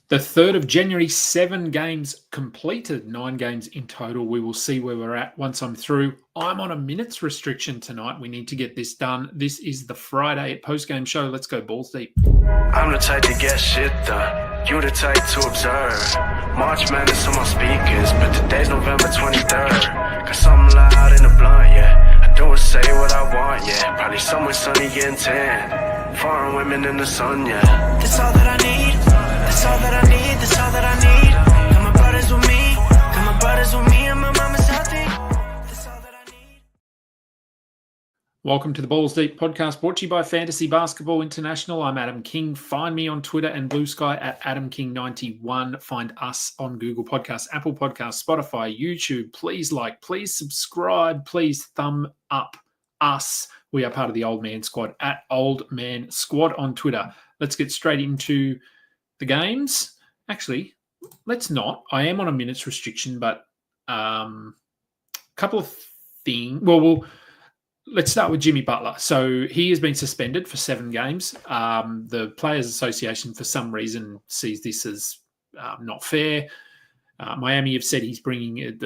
The 3rd of January, 7 games completed, 9 games in total. We will see where we're at once I'm through. I'm on a minutes restriction tonight. We need to get this done. This is the Friday post-game show. Let's go balls deep. I'm the type to get shit done. You the type to observe. March Madness on my speakers, but today's November 23rd. Got something loud in the blunt, yeah. I don't say what I want, yeah. Probably somewhere sunny getting tan. Foreign women in the sun, yeah. That's all that I need. That's all that I need. That's all that I need. Got my brothers with me. Got my brothers with me, and my mama's healthy. That's all that I need. Welcome to the Balls Deep podcast, brought to you by Fantasy Basketball International. I'm Adam King. Find me on Twitter and Blue Sky at AdamKing91. Find us on Google Podcasts, Apple Podcasts, Spotify, YouTube. Please like, please subscribe, please thumb up us. We are part of the Old Man Squad at Old Man Squad on Twitter. Let's get straight into the games. Actually, let's not. I am on a minutes restriction, but a couple of things. Well, let's start with Jimmy Butler. So he has been suspended for 7 games. The Players Association, for some reason, sees this as not fair. Miami have said he's bringing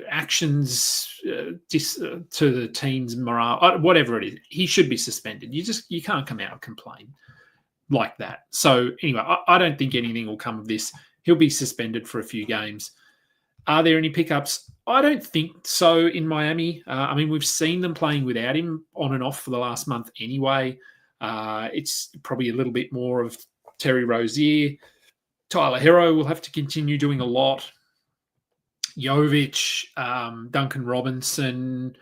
actions to the team's morale, whatever it is. He should be suspended. You can't come out and complain like that. So anyway, I don't think anything will come of this. He'll be suspended for a few games. Are there any pickups? I don't think so in Miami. We've seen them playing without him on and off for the last month anyway. It's probably a little bit more of Terry Rozier. Tyler Hero will have to continue doing a lot. Jovic, Duncan Robinson,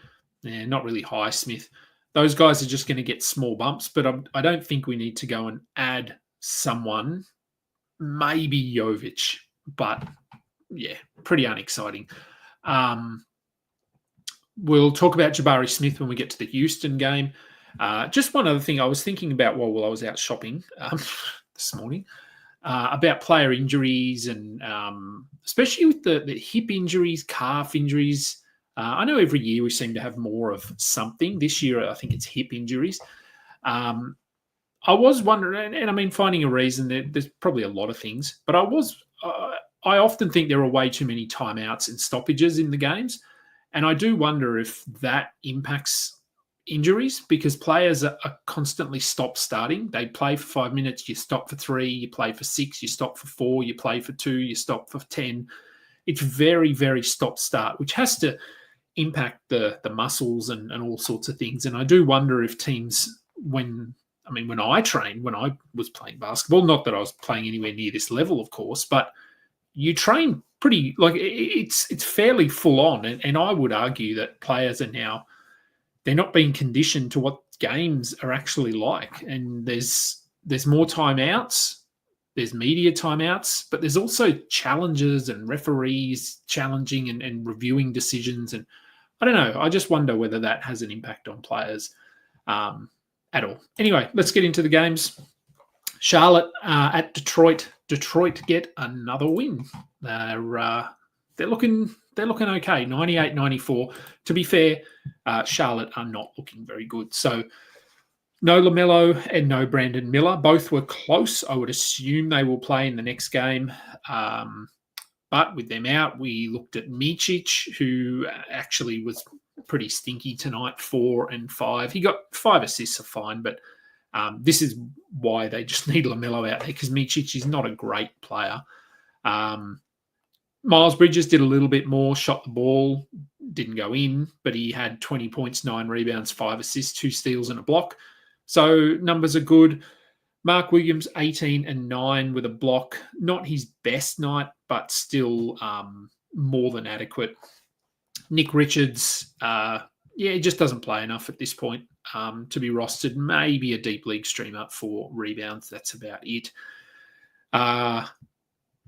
not really Highsmith. Those guys are just going to get small bumps, but I don't think we need to go and add someone. Maybe Jovic, but yeah, pretty unexciting. We'll talk about Jabari Smith when we get to the Houston game. Just one other thing I was thinking about while I was out shopping this morning about player injuries and especially with the hip injuries, calf injuries. I know every year we seem to have more of something. This year, I think it's hip injuries. I was wondering, and finding a reason, there's probably a lot of things, but I often think there are way too many timeouts and stoppages in the games. And I do wonder if that impacts injuries because players are constantly starting. They play for 5 minutes, you stop for 3, you play for 6, you stop for 4, you play for 2, you stop for 10. It's very, very stop-start, which has to impact the muscles and all sorts of things. And I do wonder if teams, when I was playing basketball, not that I was playing anywhere near this level, of course, but you train pretty, it's fairly full on. And I would argue that players are now, they're not being conditioned to what games are actually like. And there's more timeouts, there's media timeouts, but there's also challenges and referees challenging and reviewing decisions. And I don't know, I just wonder whether that has an impact on players at all. Anyway, let's get into the games. Charlotte at Detroit. Detroit get another win. They're looking okay, 98-94. To be fair, Charlotte are not looking very good. So no LaMelo and no Brandon Miller. Both were close. I would assume they will play in the next game. But with them out, we looked at Micic, who actually was pretty stinky tonight, 4 and 5. He got 5 assists are fine, but this is why they just need LaMelo out there because Micic is not a great player. Miles Bridges did a little bit more, shot the ball, didn't go in, but he had 20 points, 9 rebounds, 5 assists, 2 steals and a block. So numbers are good. Mark Williams, 18 and 9 with a block. Not his best night, but still more than adequate. Nick Richards, he just doesn't play enough at this point to be rostered. Maybe a deep league streamer for rebounds. That's about it.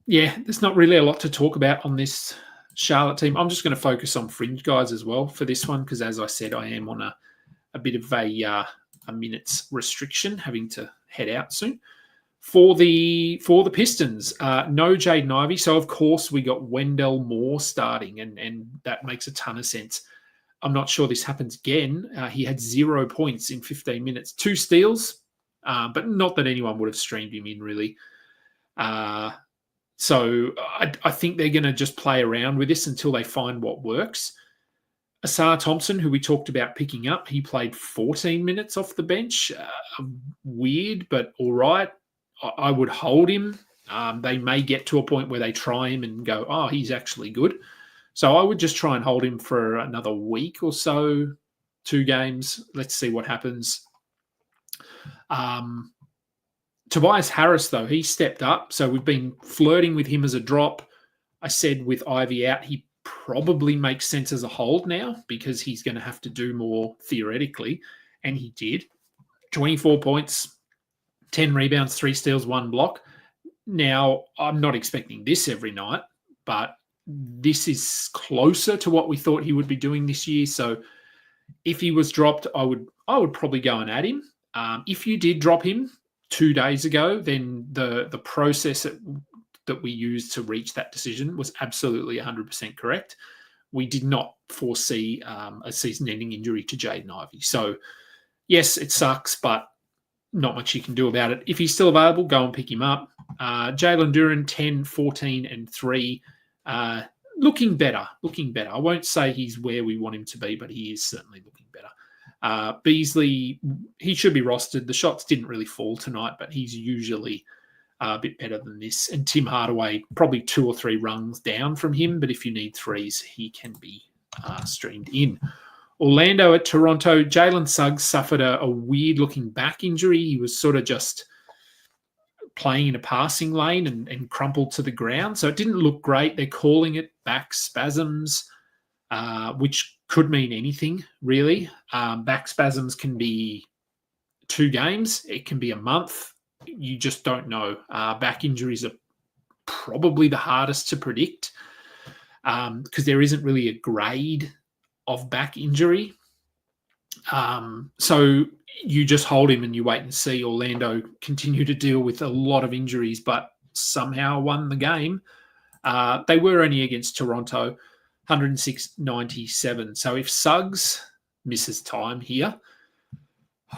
There's not really a lot to talk about on this Charlotte team. I'm just going to focus on fringe guys as well for this one because, as I said, I am on a bit of a minutes restriction, having to head out soon. For the Pistons, no Jaden Ivey. So, of course, we got Wendell Moore starting, and that makes a ton of sense. I'm not sure this happens again. He had 0 points in 15 minutes. 2 steals, but not that anyone would have streamed him in, really. So I think they're going to just play around with this until they find what works. Asar Thompson, who we talked about picking up, he played 14 minutes off the bench. Weird, but all right. I would hold him. They may get to a point where they try him and go, oh, he's actually good. So I would just try and hold him for another week or so, 2 games. Let's see what happens. Tobias Harris, though, he stepped up. So we've been flirting with him as a drop. I said with Ivy out, he probably makes sense as a hold now because he's going to have to do more theoretically. And he did. 24 points, 10 rebounds, 3 steals, 1 block. Now, I'm not expecting this every night, but this is closer to what we thought he would be doing this year. So if he was dropped, I would probably go and add him. If you did drop him 2 days ago, then the process that we used to reach that decision was absolutely 100% correct. We did not foresee a season-ending injury to Jaden Ivey. So, yes, it sucks, but not much you can do about it. If he's still available, go and pick him up. Jalen Duren, 10, 14, and 3. Looking better. I won't say he's where we want him to be, but he is certainly looking better. Beasley, he should be rostered. The shots didn't really fall tonight, but he's usually a bit better than this. And Tim Hardaway, probably 2 or 3 rungs down from him, but if you need threes, he can be streamed in. Orlando at Toronto, Jalen Suggs suffered a weird-looking back injury. He was sort of just playing in a passing lane and crumpled to the ground. So it didn't look great. They're calling it back spasms, which could mean anything, really. Back spasms can be 2 games. It can be a month. You just don't know. Back injuries are probably the hardest to predict because there isn't really a grade of back injury. So you just hold him and you wait and see. Orlando continue to deal with a lot of injuries, but somehow won the game. They were only against Toronto, 106-97. So if Suggs misses time here,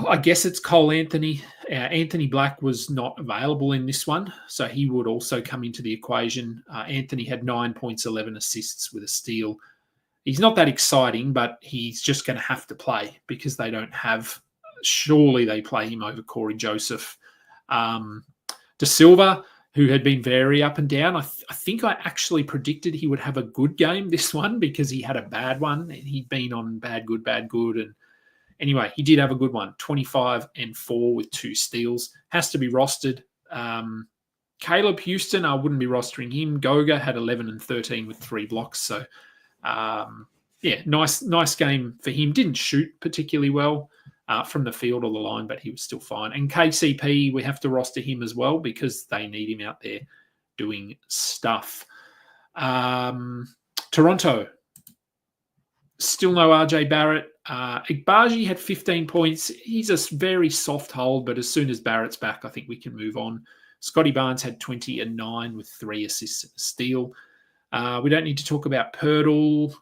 I guess it's Cole Anthony. Anthony Black was not available in this one, so he would also come into the equation. Anthony had 9 points, 11 assists with a steal. He's not that exciting, but he's just going to have to play because they don't have. Surely they play him over Corey Joseph. De Silva, who had been very up and down. I think I actually predicted he would have a good game this one because he had a bad one and he'd been on bad, good. And anyway, he did have a good one, 25 and 4 with 2 steals. Has to be rostered. Caleb Houston, I wouldn't be rostering him. Goga had 11 and 13 with 3 blocks. So, nice game for him. Didn't shoot particularly well from the field or the line, but he was still fine. And KCP, we have to roster him as well because they need him out there doing stuff. Toronto, still no RJ Barrett. Igbaji had 15 points. He's a very soft hold, but as soon as Barrett's back, I think we can move on. Scotty Barnes had 20 and 9 with 3 assists and a steal. We don't need to talk about Purtle.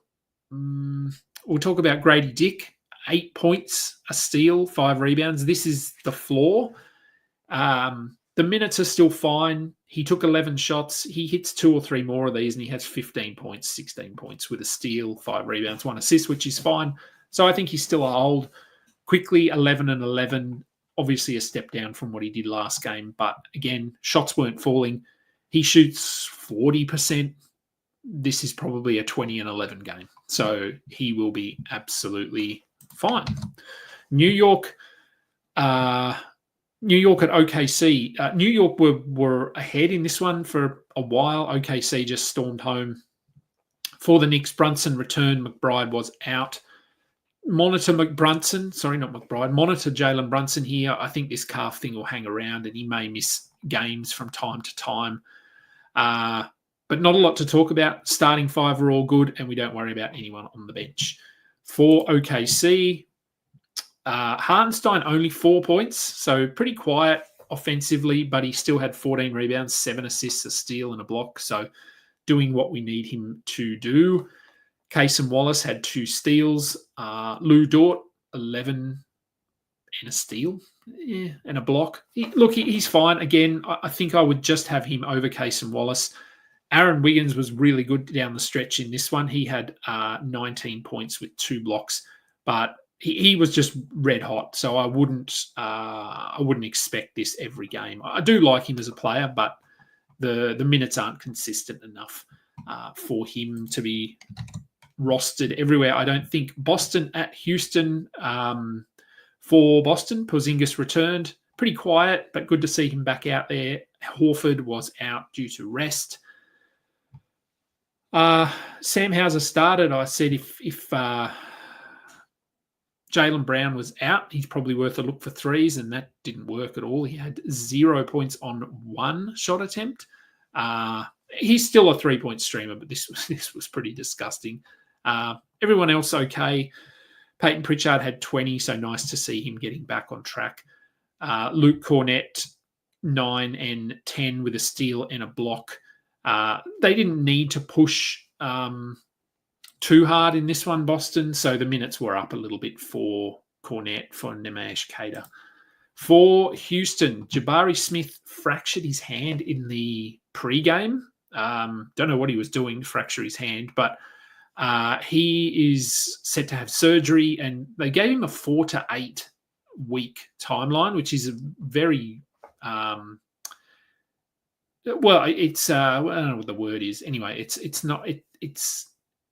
We'll talk about Grady Dick. 8 points, a steal, 5 rebounds. This is the floor. The minutes are still fine. He took 11 shots. He hits 2 or 3 more of these, and he has 15 points, 16 points with a steal, 5 rebounds, 1 assist, which is fine. So I think he's still a hold. Quickly, 11 and 11. Obviously a step down from what he did last game. But again, shots weren't falling. He shoots 40%. This is probably a 20 and 11 game. So he will be absolutely fine. New York at OKC. New York were ahead in this one for a while. OKC just stormed home. For the Knicks, Brunson returned. McBride was out. Monitor Jalen Brunson here. I think this calf thing will hang around and he may miss games from time to time. But not a lot to talk about. Starting 5 are all good, and we don't worry about anyone on the bench. For OKC, Hartenstein only 4 points, so pretty quiet offensively, but he still had 14 rebounds, 7 assists, a steal, and a block, so doing what we need him to do. Cason Wallace had 2 steals. Lou Dort, 11 and a steal, and a block. He's fine. Again, I think I would just have him over Case and Wallace. Aaron Wiggins was really good down the stretch in this one. He had 19 points with 2 blocks, but he was just red hot. So I wouldn't expect this every game. I do like him as a player, but the minutes aren't consistent enough for him to be rostered everywhere. I don't think. Boston at Houston. For Boston, Porzingis returned. Pretty quiet, but good to see him back out there. Horford was out due to rest. Sam Hauser started. I said if Jaylen Brown was out, he's probably worth a look for threes, and that didn't work at all. He had 0 points on 1 shot attempt. He's still a 3-point streamer, but this was pretty disgusting. Everyone else okay. Peyton Pritchard had 20, so nice to see him getting back on track. Luke Cornett, 9 and 10 with a steal and a block. They didn't need to push too hard in this one, Boston, so the minutes were up a little bit for Cornett, for Nemesh Kader. For Houston, Jabari Smith fractured his hand in the pregame. Don't know what he was doing to fracture his hand, but he is set to have surgery, and they gave him a 4 to 8 week timeline, which is a very it's I don't know what the word is. Anyway, it's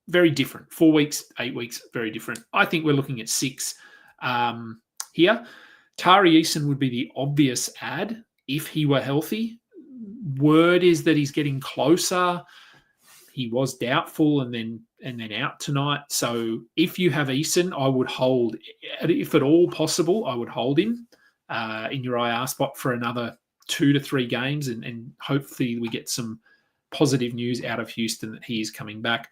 very different. 4 weeks, 8 weeks, very different. I think we're looking at 6 here. Tari Eason would be the obvious add if he were healthy. Word is that he's getting closer. He was doubtful and then out tonight. So if you have Eason, I would hold, if at all possible, I would hold him in your IR spot for another 2 to 3 games, and hopefully we get some positive news out of Houston that he is coming back.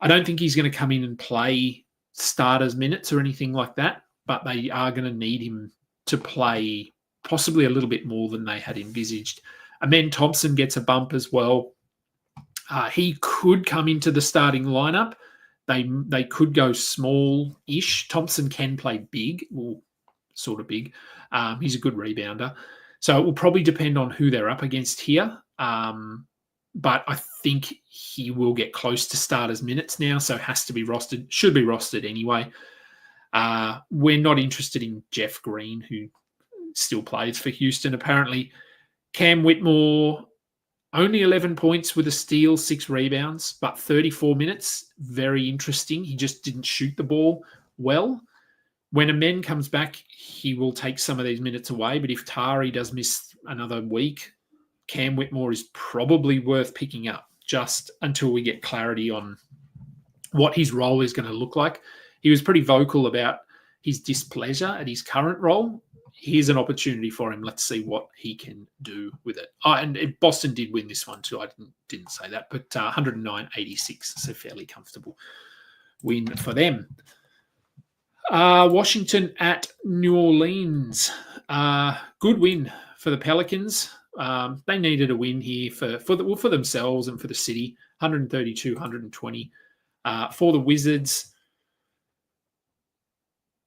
I don't think he's going to come in and play starters minutes or anything like that, but they are going to need him to play possibly a little bit more than they had envisaged. Amen Thompson gets a bump as well. He could come into the starting lineup. They could go small-ish. Thompson can play big, well, sort of big. He's a good rebounder. So it will probably depend on who they're up against here. But I think he will get close to starters minutes now, so has to be rostered. Should be rostered anyway. We're not interested in Jeff Green, who still plays for Houston, apparently. Cam Whitmore, only 11 points with a steal, 6 rebounds, but 34 minutes. Very interesting. He just didn't shoot the ball well. When Amen comes back, he will take some of these minutes away, but if Tari does miss another week, Cam Whitmore is probably worth picking up just until we get clarity on what his role is going to look like. He was pretty vocal about his displeasure at his current role. Here's an opportunity for him. Let's see what he can do with it. And Boston did win this one too. I didn't say that, but 109-86, so fairly comfortable win for them. Washington at New Orleans. Good win for the Pelicans. They needed a win here for themselves and for the city. 132-120. For the Wizards,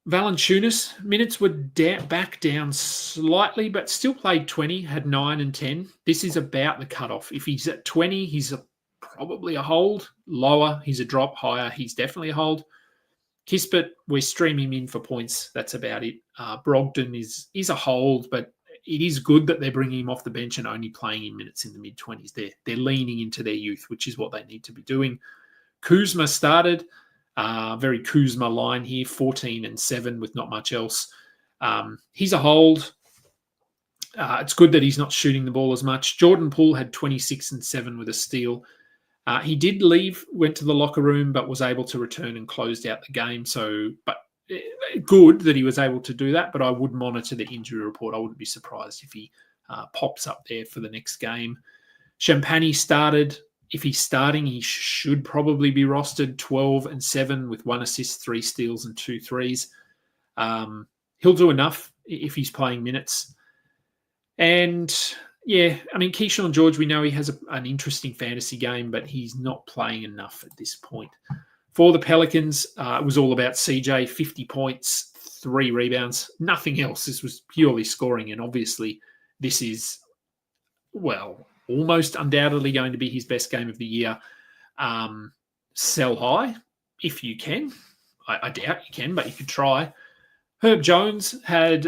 Valanciunas, minutes were back down slightly, but still played 20, had 9 and 10. This is about the cutoff. If he's at 20, he's probably a hold. Lower, he's a drop. Higher, he's definitely a hold. Kispert, we're streaming him in for points. That's about it. Brogdon is a hold, but it is good that they're bringing him off the bench and only playing in minutes in the mid-20s. They're leaning into their youth, which is what they need to be doing. Kuzma started. Very Kuzma line here, 14 and 7 with not much else. He's a hold. It's good that he's not shooting the ball as much. Jordan Poole had 26 and 7 with a steal. He did leave, went to the locker room, but was able to return and closed out the game. But good that he was able to do that, but I would monitor the injury report. I wouldn't be surprised if he pops up there for the next game. Champagny started. If he's starting, he should probably be rostered 12 and 7 with 1 assist, 3 steals, and 2 threes. He'll do enough if he's playing minutes. And yeah, I mean, Keyshawn George, we know he has an interesting fantasy game, but he's not playing enough at this point. For the Pelicans, it was all about CJ, 50 points, 3 rebounds, nothing else. This was purely scoring, and obviously this is, well, almost undoubtedly going to be his best game of the year. Sell high if you can. I doubt you can, but you could try. Herb Jones had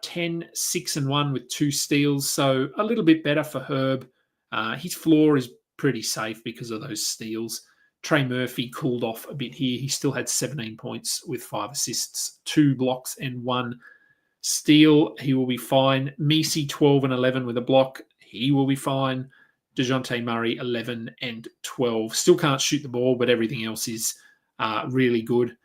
10, 6 and 1 with 2 steals, so a little bit better for Herb. His floor is pretty safe because of those steals. Trey Murphy cooled off a bit here. He still had 17 points with 5 assists, 2 blocks and 1 steal. He will be fine. Messi, 12 and 11 with a block. He will be fine. DeJounte Murray, 11 and 12. Still can't shoot the ball, but everything else is really good.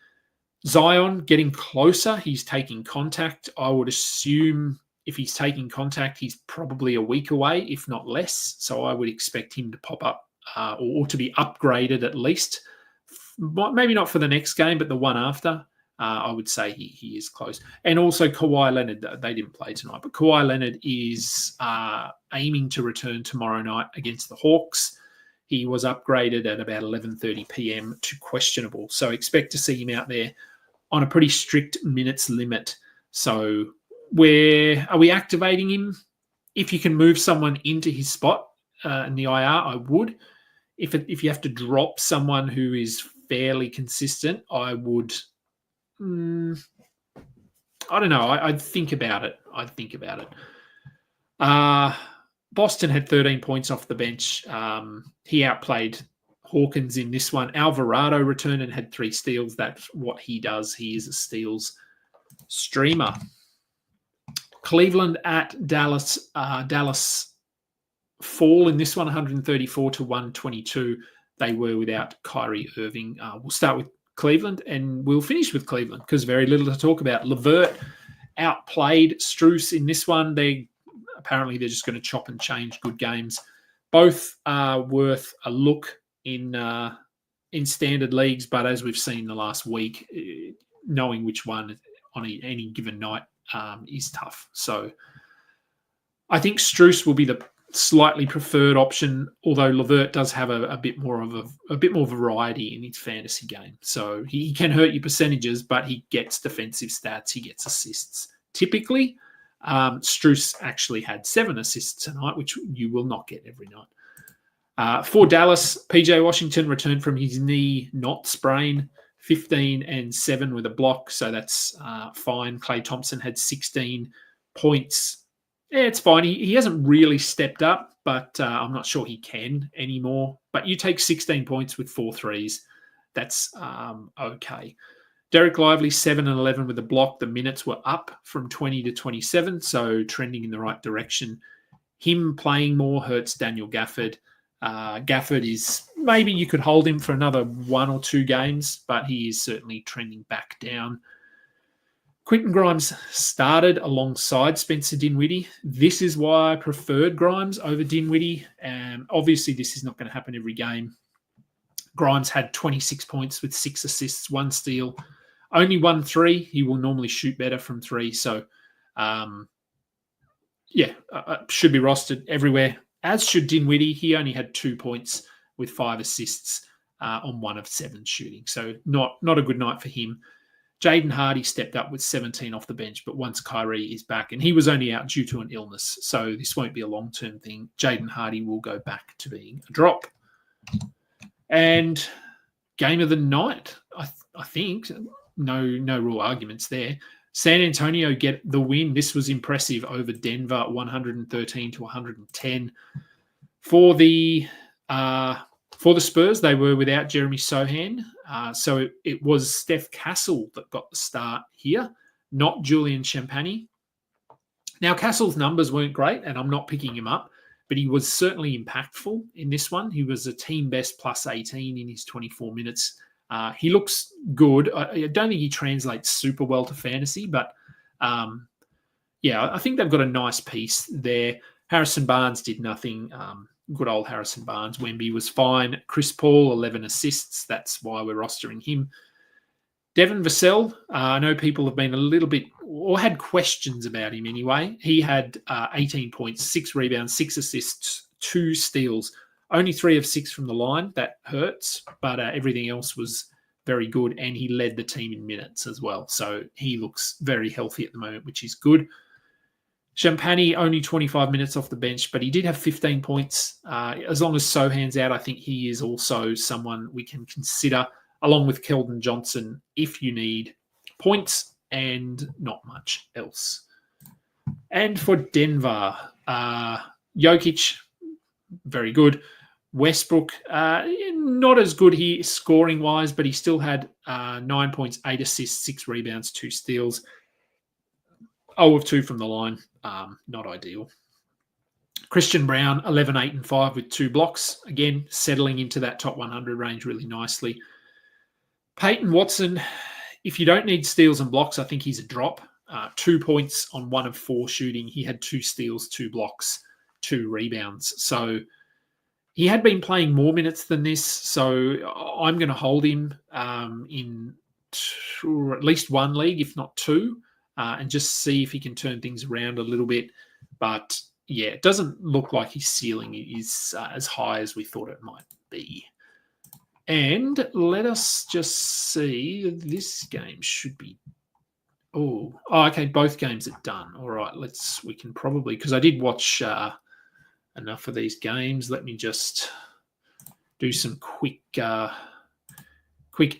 Zion getting closer. He's taking contact. I would assume if he's taking contact, he's probably a week away, if not less. So I would expect him to pop up or to be upgraded at least. Maybe not for the next game, but the one after. I would say he is close. And also Kawhi Leonard, they didn't play tonight, but Kawhi Leonard is aiming to return tomorrow night against the Hawks. He was upgraded at about 11:30 p.m. to questionable. So expect to see him out there on a pretty strict minutes limit. So are we activating him? If you can move someone into his spot in the IR, I would. If you have to drop someone who is fairly consistent, I would. I don't know. I'd think about it. Boston had 13 points off the bench. He outplayed Hawkins in this one. Alvarado returned and had 3 steals. That's what he does. He is a steals streamer. Cleveland at Dallas. Dallas fall in this one, 134 to 122. They were without Kyrie Irving. We'll start with Cleveland and we'll finish with Cleveland because very little to talk about. LeVert outplayed Strus in this one. Apparently they're just going to chop and change good games. Both are worth a look in standard leagues, but as we've seen the last week, knowing which one on any given night is tough. So I think Strus will be the slightly preferred option, although LeVert does have a bit more variety in his fantasy game. So he can hurt your percentages, but he gets defensive stats, he gets assists. Typically, Strus actually had 7 assists tonight, which you will not get every night. For Dallas, PJ Washington returned from his knee not sprain, 15 and 7 with a block, so that's fine. Klay Thompson had 16 points. Yeah, it's fine. He hasn't really stepped up, but I'm not sure he can anymore. But you take 16 points with 4 threes. That's okay. Derek Lively, 7 and 11 with a block. The minutes were up from 20 to 27, so trending in the right direction. Him playing more hurts Daniel Gafford. Gafford is, maybe you could hold him for another 1 or 2 games, but he is certainly trending back down. Quentin Grimes started alongside Spencer Dinwiddie. This is why I preferred Grimes over Dinwiddie. Obviously, this is not going to happen every game. Grimes had 26 points with 6 assists, 1 steal, only 1 3. He will normally shoot better from 3. So, should be rostered everywhere, as should Dinwiddie. He only had 2 points with 5 assists on 1 of 7 shooting. So not a good night for him. Jaden Hardy stepped up with 17 off the bench, but once Kyrie is back, and he was only out due to an illness, so this won't be a long-term thing, Jaden Hardy will go back to being a drop. And game of the night, I think, no real arguments there. San Antonio get the win. This was impressive over Denver, 113 to 110. For the Spurs, they were without Jeremy Sohan. So it was Steph Castle that got the start here, not Julian Champagny. Now, Castle's numbers weren't great, and I'm not picking him up, but he was certainly impactful in this one. He was a team best plus 18 in his 24 minutes. He looks good. I don't think he translates super well to fantasy, but I think they've got a nice piece there. Harrison Barnes did nothing. Good old Harrison Barnes. Wemby was fine. Chris Paul, 11 assists. That's why we're rostering him. Devin Vassell, I know people have been a little bit, or had questions about him anyway. He had 18 points, 6 rebounds, 6 assists, 2 steals. Only 3 of 6 from the line. That hurts, but everything else was very good, and he led the team in minutes as well. So he looks very healthy at the moment, which is good. Champagny, only 25 minutes off the bench, but he did have 15 points. As long as Sohan's out, I think he is also someone we can consider, along with Keldon Johnson, if you need points and not much else. And for Denver, Jokic, very good. Westbrook, not as good here scoring-wise, but he still had 9 points, 8 assists, 6 rebounds, 2 steals. 0 of 2 from the line, not ideal. Christian Brown, 11, 8, and 5 with 2 blocks. Again, settling into that top 100 range really nicely. Peyton Watson, if you don't need steals and blocks, I think he's a drop. 2 points on 1 of 4 shooting. He had 2 steals, 2 blocks, 2 rebounds. So he had been playing more minutes than this. So I'm going to hold him in at least 1 league, if not 2. And just see if he can turn things around a little bit. But, yeah, it doesn't look like his ceiling is as high as we thought it might be. And let us just see. This game should be... Oh, okay, both games are done. All right, we can probably... Because I did watch enough of these games. Let me just do some quick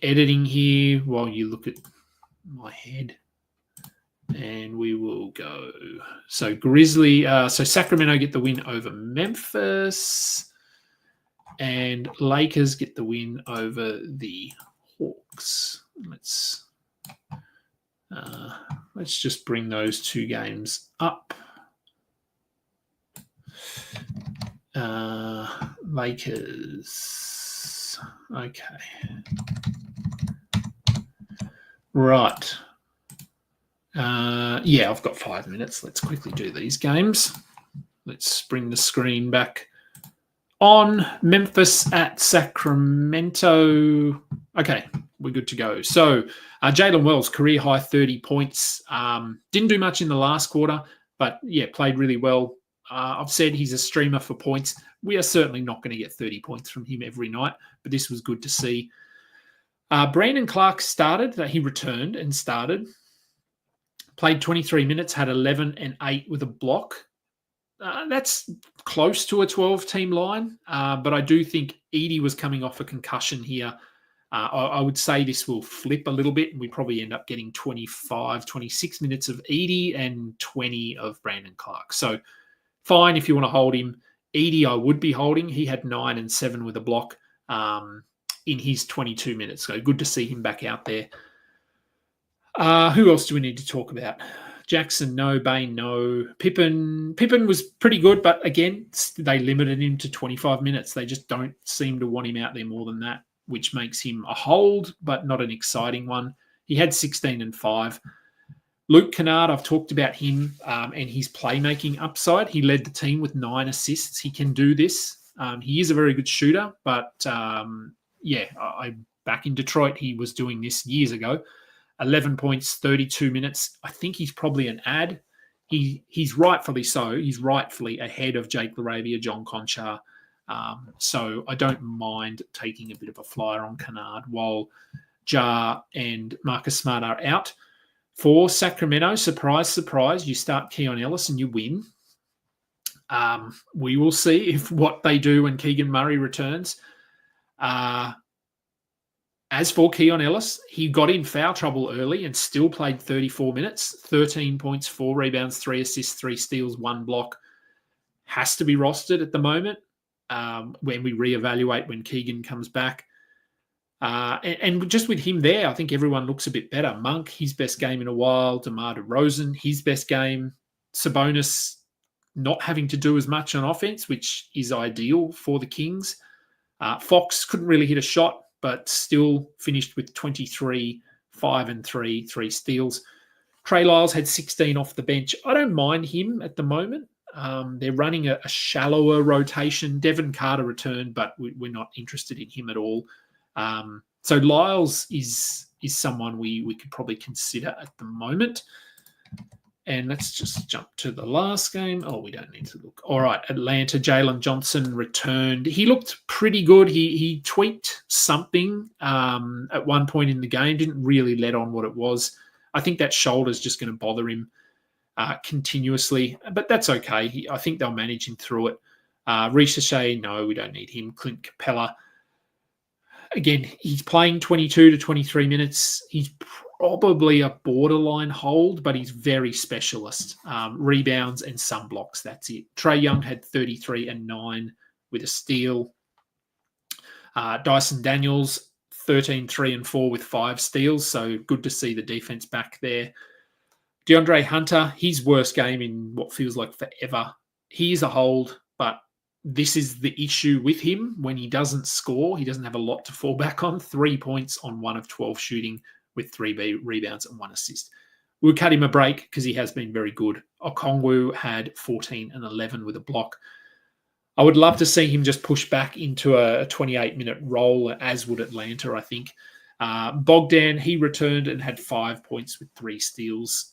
editing here while you look at my head. And we will go. So Sacramento get the win over Memphis. And Lakers get the win over the Hawks. Let's just bring those 2 games up. Lakers. Okay. Right. Yeah, I've got 5 minutes. Let's quickly do these games. Let's bring the screen back on. Memphis at Sacramento. Okay, we're good to go. So Jalen Wells, career high 30 points. Didn't do much in the last quarter, but yeah, played really well. I've said he's a streamer for points. We are certainly not going to get 30 points from him every night, but this was good to see. Brandon Clark started. He returned and started. Played 23 minutes, had 11 and 8 with a block. That's close to a 12-team line, but I do think Edey was coming off a concussion here. I would say this will flip a little bit, and we probably end up getting 25, 26 minutes of Edey and 20 of Brandon Clark. So fine if you want to hold him. Edey I would be holding. He had 9 and 7 with a block in his 22 minutes. So good to see him back out there. Who else do we need to talk about? Jackson, no. Bain, no. Pippen was pretty good, but again, they limited him to 25 minutes. They just don't seem to want him out there more than that, which makes him a hold, but not an exciting one. He had 16 and 5. Luke Kennard, I've talked about him and his playmaking upside. He led the team with 9 assists. He can do this. He is a very good shooter, but back in Detroit, he was doing this years ago. 11 points, 32 minutes. I think he's probably an ad. He's rightfully so. He's rightfully ahead of Jake LaRavia, John Conchar. So I don't mind taking a bit of a flyer on Kennard while Jar and Marcus Smart are out. For Sacramento, surprise, surprise, you start Keon Ellis and you win. We will see what they do when Keegan Murray returns. As for Keon Ellis, he got in foul trouble early and still played 34 minutes, 13 points, 4 rebounds, 3 assists, 3 steals, 1 block. Has to be rostered at the moment when we reevaluate when Keegan comes back. And just with him there, I think everyone looks a bit better. Monk, his best game in a while. DeMar DeRozan, his best game. Sabonis not having to do as much on offense, which is ideal for the Kings. Fox couldn't really hit a shot, but still finished with 23, 5 and 3, 3 steals. Trey Lyles had 16 off the bench. I don't mind him at the moment. They're running a shallower rotation. Devin Carter returned, but we're not interested in him at all. So Lyles is someone we could probably consider at the moment. And let's just jump to the last game. Oh, we don't need to look. All right, Atlanta, Jalen Johnson returned. He looked pretty good. He tweaked something at one point in the game. Didn't really let on what it was. I think that shoulder's just going to bother him continuously, but that's okay. I think they'll manage him through it. Ricochet, no, we don't need him. Clint Capella, again, he's playing 22 to 23 minutes. He's probably a borderline hold, but he's very specialist. Rebounds and some blocks, that's it. Trae Young had 33 and 9 with a steal. Dyson Daniels, 13, 3 and 4 with 5 steals, so good to see the defense back there. DeAndre Hunter, his worst game in what feels like forever. He is a hold, but this is the issue with him. When he doesn't score, he doesn't have a lot to fall back on. 3 points on 1 of 12 shooting with 3 rebounds and 1 assist. We'll cut him a break because he has been very good. Okongwu had 14 and 11 with a block. I would love to see him just push back into a 28-minute role, as would Atlanta, I think. Bogdan, he returned and had 5 points with 3 steals.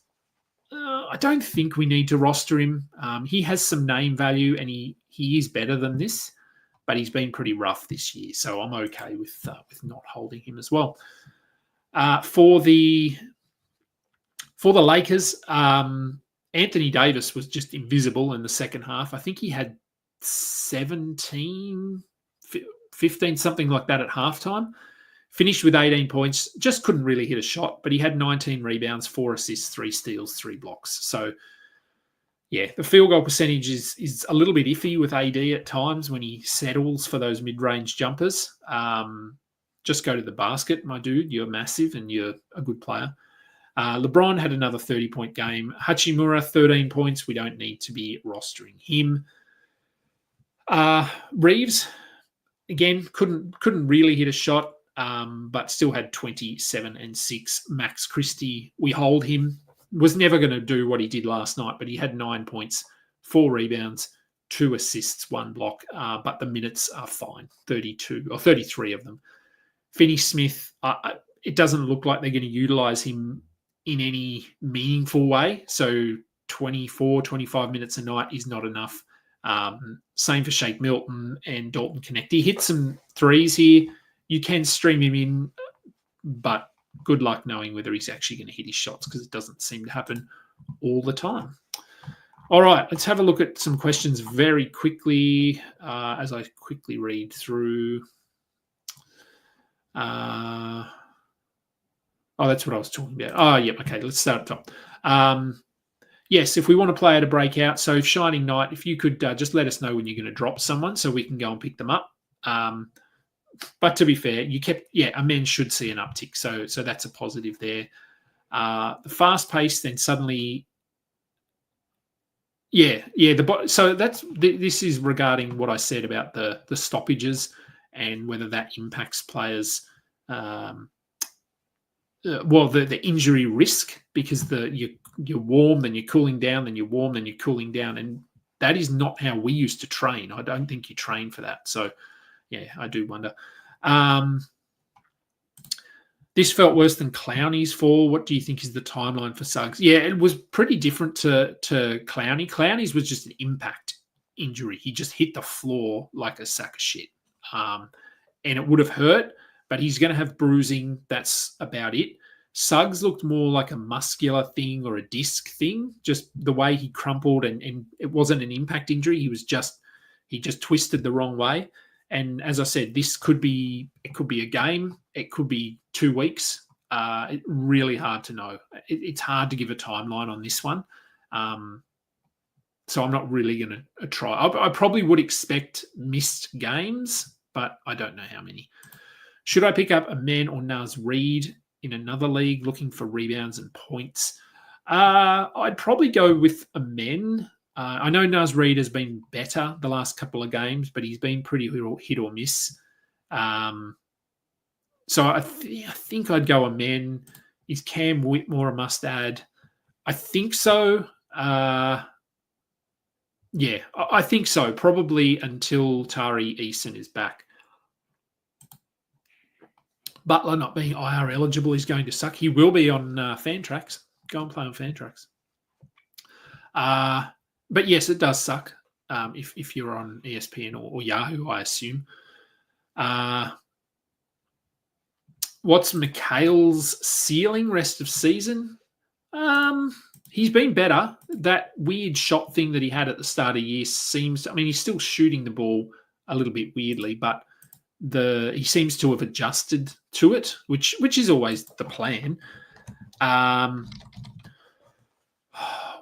I don't think we need to roster him. He has some name value and he is better than this, but he's been pretty rough this year, so I'm okay with not holding him as well. For the Lakers, Anthony Davis was just invisible in the second half. I think he had 17, 15, something like that at halftime. Finished with 18 points, just couldn't really hit a shot, but he had 19 rebounds, 4 assists, 3 steals, 3 blocks. So, yeah, the field goal percentage is a little bit iffy with AD at times when he settles for those mid-range jumpers. Just go to the basket, my dude. You're massive and you're a good player. LeBron had another 30-point game. Hachimura, 13 points. We don't need to be rostering him. Reeves, again, couldn't really hit a shot. But still had 27 and 6. Max Christie, we hold him. Was never going to do what he did last night, but he had 9 points, 4 rebounds, 2 assists, 1 block. But the minutes are fine, 32 or 33 of them. Finney-Smith, it doesn't look like they're going to utilize him in any meaningful way. So 24, 25 minutes a night is not enough. Same for Shake Milton and Dalton Connect. He hit some threes here. You can stream him in, but good luck knowing whether he's actually going to hit his shots because it doesn't seem to happen all the time. All right, let's have a look at some questions very quickly as I quickly read through. Oh, that's what I was talking about. Oh, yeah, okay, let's start at the top. Yes, if we want to play at a breakout, so Shining Knight, if you could just let us know when you're going to drop someone so we can go and pick them up. But to be fair, a men should see an uptick, so that's a positive there. The fast pace, then suddenly, so this is regarding what I said about the stoppages and whether that impacts players. The injury risk, because you're warm, then you're cooling down, then you're warm, then you're cooling down, and that is not how we used to train. I don't think you train for that, so. Yeah, I do wonder. This felt worse than Clowney's fall. What do you think is the timeline for Suggs? Yeah, it was pretty different to Clowney. Clowney's was just an impact injury. He just hit the floor like a sack of shit. And it would have hurt, but he's going to have bruising. That's about it. Suggs looked more like a muscular thing or a disc thing, just the way he crumpled, and it wasn't an impact injury. He just twisted the wrong way. And as I said, it could be a game. It could be 2 weeks. It's really hard to know. It's hard to give a timeline on this one. So I'm not really going to try. I probably would expect missed games, but I don't know how many. Should I pick up a man or Naz Reid in another league looking for rebounds and points? I'd probably go with a men. I know Naz Reid has been better the last couple of games, but he's been pretty hit or miss. So I think I'd go a men. Is Cam Whitmore a must-add? I think so. I think so. Probably until Tari Eason is back. Butler not being IR eligible is going to suck. He will be on Fantrax. Go and play on Fantrax. But yes, it does suck if you're on ESPN or Yahoo, I assume. What's Mikhail's ceiling rest of season? He's been better. That weird shot thing that he had at the start of the year seems... I mean, he's still shooting the ball a little bit weirdly, but he seems to have adjusted to it, which is always the plan.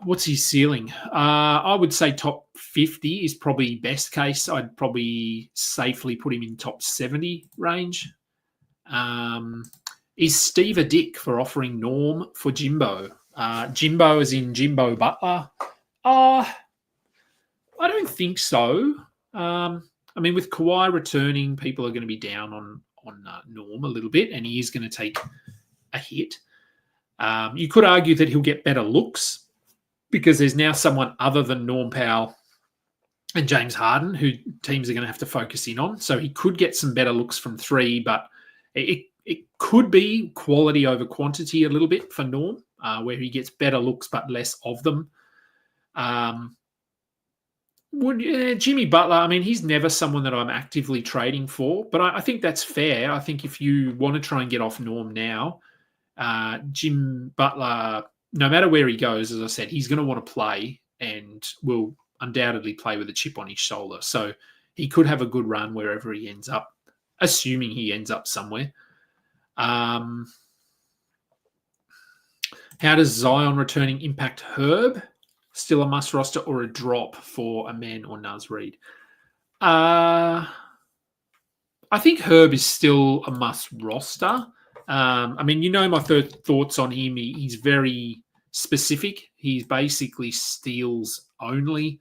What's his ceiling? I would say top 50 is probably best case. I'd probably safely put him in top 70 range. Is Steve a dick for offering Norm for Jimbo? Jimbo as in Jimbo Butler? I don't think so. I mean, with Kawhi returning, people are going to be down on Norm a little bit, and he is going to take a hit. You could argue that he'll get better looks because there's now someone other than Norm Powell and James Harden who teams are going to have to focus in on. So he could get some better looks from three, but it could be quality over quantity a little bit for Norm, where he gets better looks but less of them. Jimmy Butler, I mean, he's never someone that I'm actively trading for, but I think that's fair. I think if you want to try and get off Norm now, Jim Butler, no matter where he goes, as I said, he's going to want to play and will undoubtedly play with a chip on his shoulder. So he could have a good run wherever he ends up, assuming he ends up somewhere. How does Zion returning impact Herb? Still a must roster or a drop for a man or Naz Reid? I think Herb is still a must roster. I mean, you know my thoughts on him. He's very specific. He's basically steals only.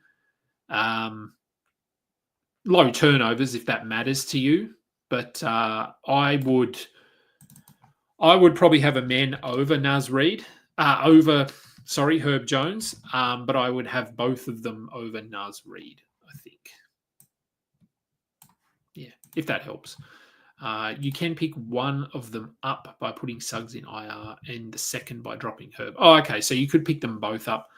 Low turnovers, if that matters to you. But I would probably have a man over Naz Reid, Herb Jones, but I would have both of them over Naz Reid, I think. Yeah, if that helps. You can pick one of them up by putting Suggs in IR and the second by dropping Herb. Oh, okay, so you could pick them both up.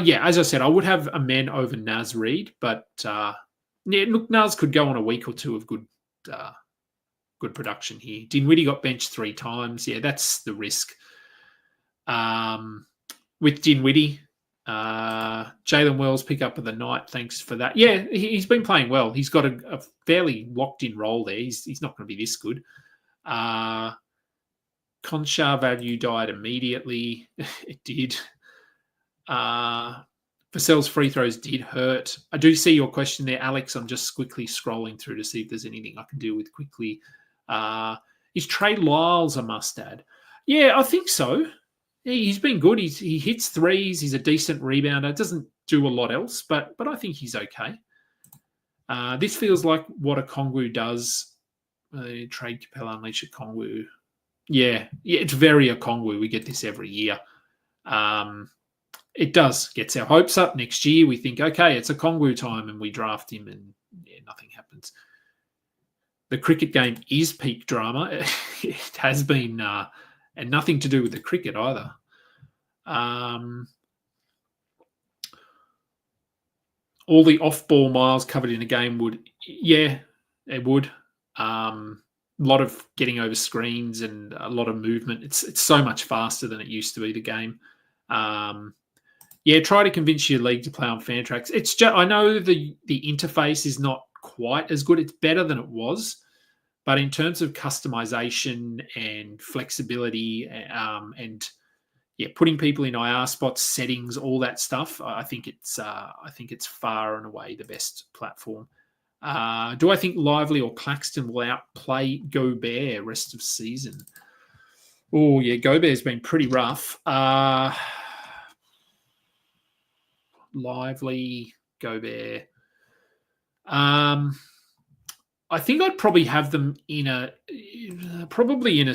Yeah, as I said, I would have a man over Naz Reid, but look, Naz could go on a week or two of good production here. Dinwiddie got benched 3 times. Yeah, that's the risk. With Dinwiddie, Jalen Wells pick up of the night. Thanks for that. Yeah, he's been playing well. He's got a fairly locked-in role there. He's not going to be this good. Conchar value died immediately. It did. Vassell's free throws did hurt. I do see your question there, Alex. I'm just quickly scrolling through to see if there's anything I can deal with quickly. Is Trey Lyles a must-add? Yeah, I think so. He's been good. He hits threes. He's a decent rebounder. Doesn't do a lot else, but I think he's okay. This feels like what a Kongwu does. Trade Capella, unleash a Kongwu. Yeah, it's very a Kongwu. We get this every year. It does. Gets our hopes up. Next year we think, okay, it's a Kongwu time, and we draft him, and nothing happens. The cricket game is peak drama. It has been... and nothing to do with the cricket either. All the off-ball miles covered in a game would... Yeah, it would. A lot of getting over screens and a lot of movement. It's so much faster than it used to be, the game. Try to convince your league to play on Fantrax. It's just, I know the interface is not quite as good. It's better than it was. But in terms of customization and flexibility and putting people in IR spots, settings, all that stuff, I think it's far and away the best platform. Do I think Lively or Claxton will outplay Gobert rest of season? Oh, yeah, Gobert's been pretty rough. Lively, Gobert. I think I'd probably have them in a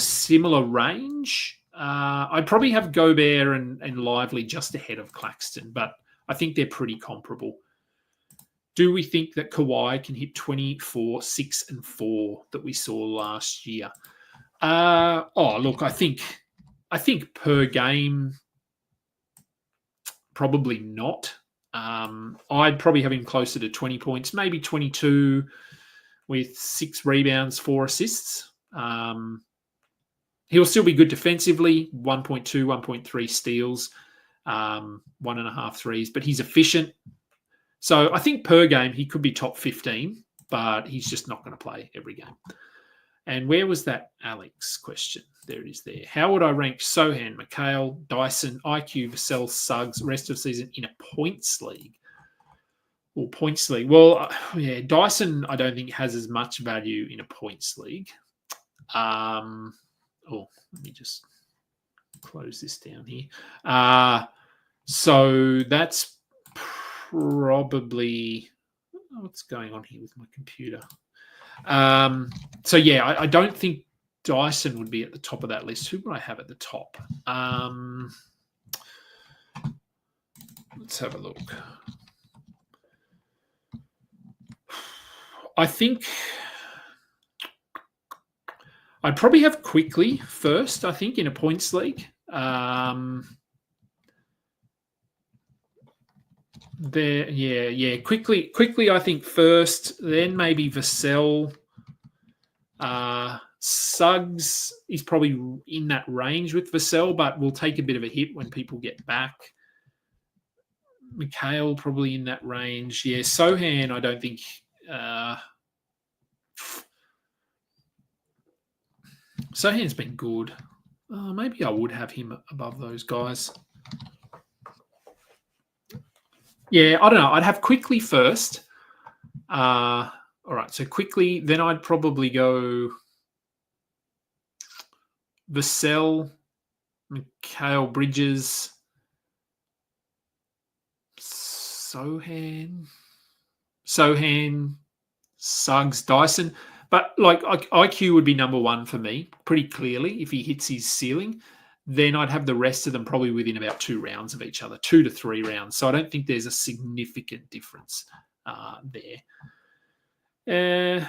similar range. I'd probably have Gobert and Lively just ahead of Claxton, but I think they're pretty comparable. Do we think that Kawhi can hit 24, 6, and 4 that we saw last year? Look, I think per game, probably not. I'd probably have him closer to 20 points, maybe 22 with 6 rebounds, 4 assists. He'll still be good defensively, 1.2, 1.3 steals, 1.5 threes, but he's efficient. So I think per game he could be top 15, but he's just not going to play every game. And where was that Alex question? There it is there. How would I rank Sohan, McHale, Dyson, IQ, Vassell, Suggs, rest of season in a points league? Or points league? Well, yeah, Dyson I don't think has as much value in a points league. Let me just close this down here. So that's probably... what's going on here with my computer? So yeah, I don't think Dyson would be at the top of that list. Who would I have at the top? Let's have a look. I think I'd probably have Quickly first, I think, in a points league. Quickly, I think first, then maybe Vassell. Suggs is probably in that range with Vassell, but will take a bit of a hit when people get back. McHale probably in that range. Yeah, Sohan, I don't think... Sohan's been good. Maybe I would have him above those guys. Yeah, I don't know. I'd have Quickly first. All right, so Quickly, then I'd probably go Vassell, McHale, Bridges, Sohan, Suggs, Dyson. But like IQ would be number one for me, pretty clearly, if he hits his ceiling. Then I'd have the rest of them probably within about 2 rounds of each other, 2 to 3 rounds. So I don't think there's a significant difference there.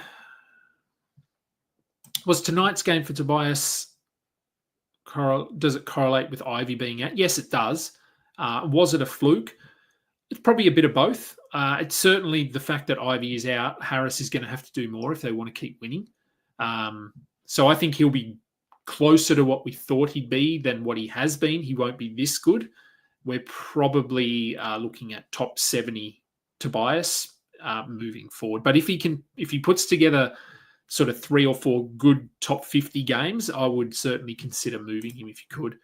Was tonight's game for Tobias, does it correlate with Ivy being out? Yes, it does. Was it a fluke? It's probably a bit of both. It's certainly the fact that Ivy is out. Harris is going to have to do more if they want to keep winning. So I think he'll be closer to what we thought he'd be than what he has been. He won't be this good. We're probably looking at top 70 Tobias moving forward. But if he puts together sort of 3 or 4 good top 50 games, I would certainly consider moving him if you could.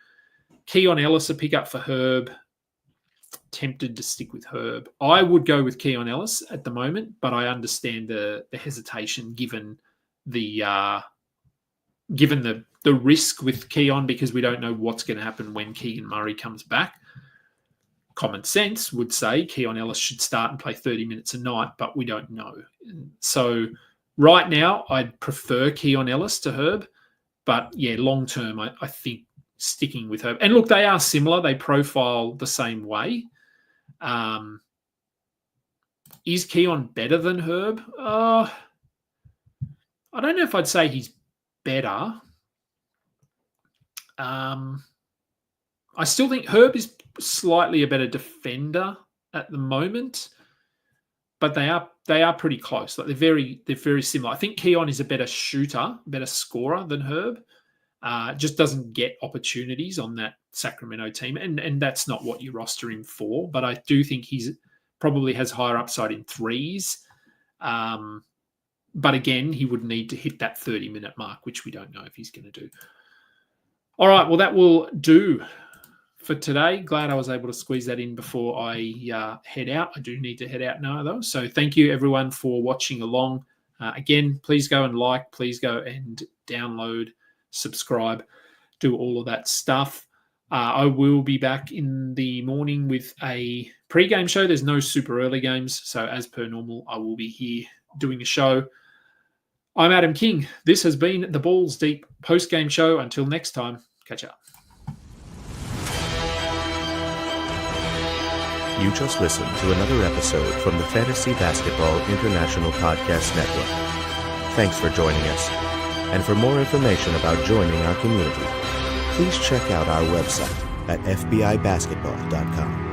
Keon Ellis, a pickup for Herb. Tempted to stick with Herb. I would go with Keon Ellis at the moment, but I understand the hesitation given the risk with Keon, because we don't know what's going to happen when Keegan Murray comes back. Common sense would say Keon Ellis should start and play 30 minutes a night, but we don't know. So right now, I'd prefer Keon Ellis to Herb, but yeah, long term, I think sticking with Herb. And look, they are similar. They profile the same way. Is Keon better than Herb? I don't know if I'd say he's better. I still think Herb is slightly a better defender at the moment, but they are pretty close. Like they're very similar. I think Keon is a better shooter, better scorer than Herb. Just doesn't get opportunities on that Sacramento team, and that's not what you roster him for. But I do think he's probably has higher upside in threes. But again, he would need to hit that 30-minute mark, which we don't know if he's going to do. All right, well, that will do for today. Glad I was able to squeeze that in before I head out. I do need to head out now, though. So thank you, everyone, for watching along. Again, please go and like. Please go and download, subscribe, do all of that stuff. I will be back in the morning with a pre-game show. There's no super early games, so as per normal, I will be here doing a show. I'm Adam King. This has been the Balls Deep post-game show. Until next time, catch up. You just listened to another episode from the Fantasy Basketball International Podcast Network. Thanks for joining us. And for more information about joining our community, please check out our website at fbibasketball.com.